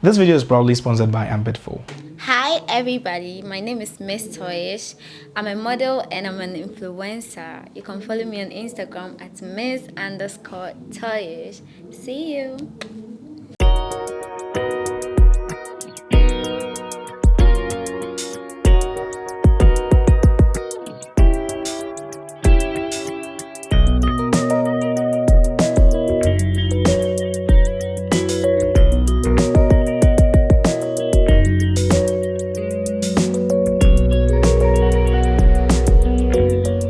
This video is proudly sponsored by Ambitful. Hi everybody, my name is Miss Toyish. I'm a model and I'm an influencer. You can follow me on Instagram at Miss_Toyish. See you.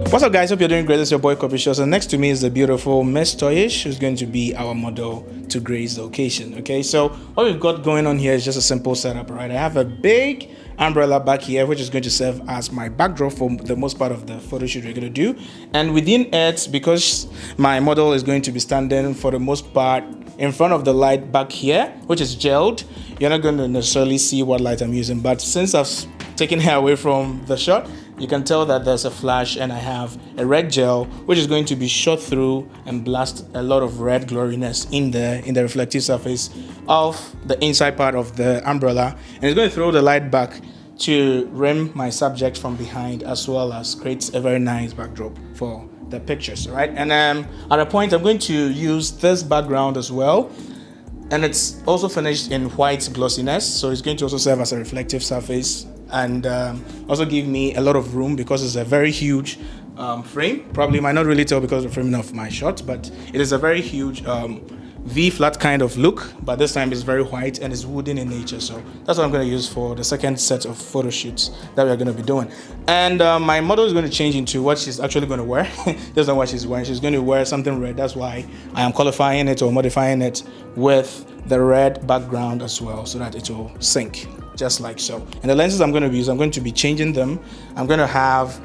What's up, guys? Hope you're doing great. It's your boy PHOTOSHOOT. And next to me is the beautiful Miss Toyish, who's going to be our model to grace the occasion. Okay, so what we've got going on here is just a simple setup, right? I have a big umbrella back here, which is going to serve as my backdrop for the most part of the photo shoot we're going to do. And within it, because my model is going to be standing for the most part in front of the light back here, which is gelled, you're not going to necessarily see what light I'm using. But since I've taken her away from the shot, you can tell that there's a flash, and I have a red gel which is going to be shot through and blast a lot of red gloriness in the reflective surface of the inside part of the umbrella, and it's going to throw the light back to rim my subject from behind, as well as create a very nice backdrop for the pictures, right? And at a point I'm going to use this background as well, and it's also finished in white glossiness, so it's going to also serve as a reflective surface and also give me a lot of room because it's a very huge frame. Probably might not really tell because of the framing of my shot, but it is a very huge V-flat kind of look, but this time it's very white and it's wooden in nature. So that's what I'm going to use for the second set of photo shoots that we're going to be doing. And my model is going to change into what she's actually going to wear. That's not what she's wearing. She's going to wear something red. That's why I am qualifying it or modifying it with the red background as well, so that it will sync just like so. And the lenses I'm going to use, I'm going to be changing them. I'm going to have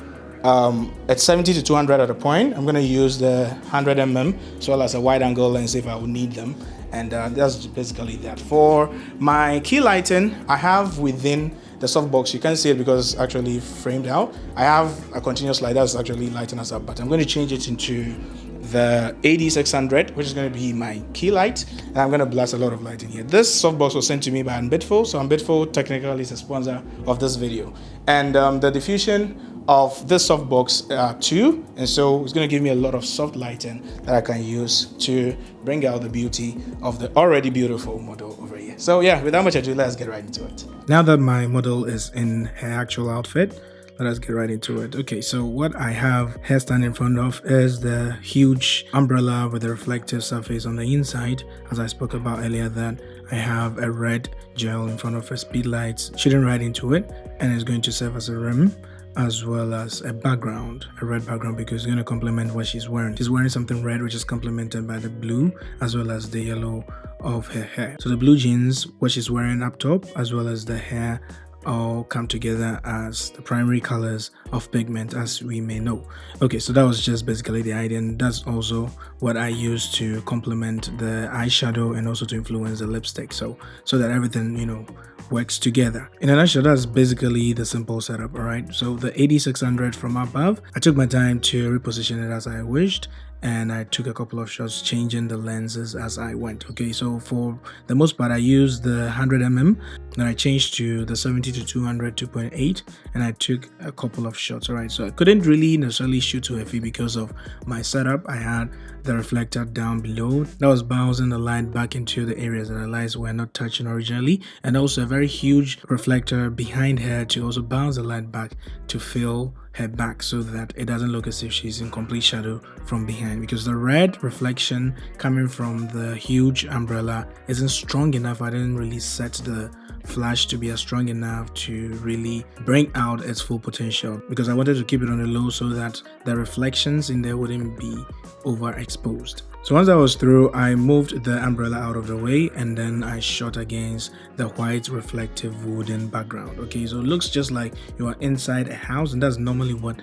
at 70 to 200 at a point. I'm going to use the 100mm as well as a wide angle lens if I would need them. And that's basically that. For my key lighting, I have within the softbox, you can't see it because it's actually framed out, I have a continuous light that's actually lighting us up, but I'm going to change it into the AD600, which is going to be my key light, and I'm going to blast a lot of light in here. This softbox was sent to me by Ambitful, so Ambitful technically is a sponsor of this video. And the diffusion of this softbox too, and so it's going to give me a lot of soft lighting that I can use to bring out the beauty of the already beautiful model over here. So yeah, without much ado, let's get right into it. Now that my model is in her actual outfit, let us get right into it. Okay, so what I have her stand in front of is the huge umbrella with a reflective surface on the inside. As I spoke about earlier, that I have a red gel in front of her speed lights shooting right into it, and it's going to serve as a rim as well as a background, a red background, because it's going to complement what she's wearing. She's wearing something red, which is complemented by the blue as well as the yellow of her hair. So the blue jeans, what she's wearing up top, as well as the hair, all come together as the primary colors of pigment, as we may know. Okay, so that was just basically the idea, and that's also what I use to complement the eyeshadow and also to influence the lipstick, so that everything, you know, works together. In a nutshell, that's basically the simple setup. All right, so the AD600 from above, I took my time to reposition it as I wished, and I took a couple of shots changing the lenses as I went. Okay, so for the most part I used the 100mm, then I changed to the 70 to 200 2.8, and I took a couple of shots. All right, so I couldn't really necessarily shoot too heavy because of my setup. I had the reflector down below that was bouncing the light back into the areas that the lights were not touching originally, and also a very huge reflector behind her to also bounce the light back to fill her back so that it doesn't look as if she's in complete shadow from behind, because the red reflection coming from the huge umbrella isn't strong enough. I didn't really set the flash to be as strong enough to really bring out its full potential, because I wanted to keep it on the low so that the reflections in there wouldn't be overexposed. So once I was through, I moved the umbrella out of the way, and then I shot against the white reflective wooden background. Okay, so it looks just like you are inside a house, and that's normally what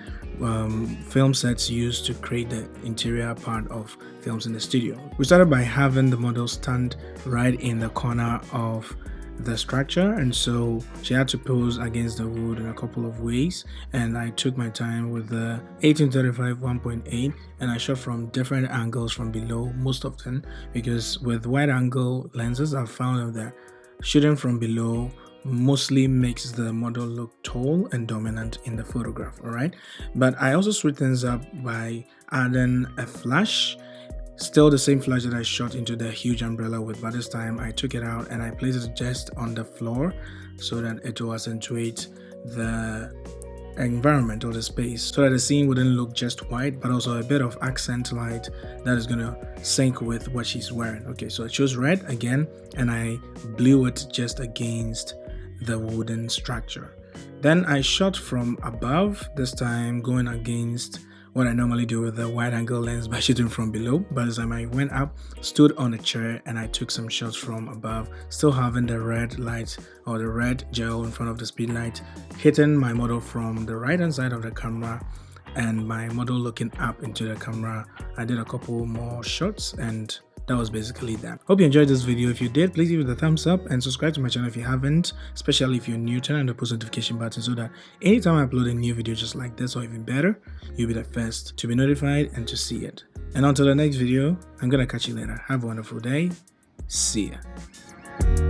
film sets use to create the interior part of films in the studio. We started by having the model stand right in the corner of the structure, and so she had to pose against the wood in a couple of ways, and I took my time with the 1835 1.8, and I shot from different angles from below most of them, because with wide angle lenses I've found that shooting from below mostly makes the model look tall and dominant in the photograph, all right? But I also switch things up by adding a flash. Still the same flash that I shot into the huge umbrella with, but this time I took it out and I placed it just on the floor so that it will accentuate the environment or the space, so that the scene wouldn't look just white but also a bit of accent light that is going to sync with what she's wearing. Okay, so I chose red again and I blew it just against the wooden structure. Then I shot from above, this time going against what I normally do with the wide angle lens by shooting from below. But as I went up, stood on a chair and I took some shots from above, still having the red light or the red gel in front of the speed light hitting my model from the right hand side of the camera and my model looking up into the camera. I did a couple more shots and that was basically that. Hope you enjoyed this video. If you did, please give it a thumbs up and subscribe to my channel if you haven't, especially if you're new. Turn on the post notification button so that anytime I upload a new video just like this or even better, you'll be the first to be notified and to see it. And until the next video, I'm gonna catch you later. Have a wonderful day. See ya.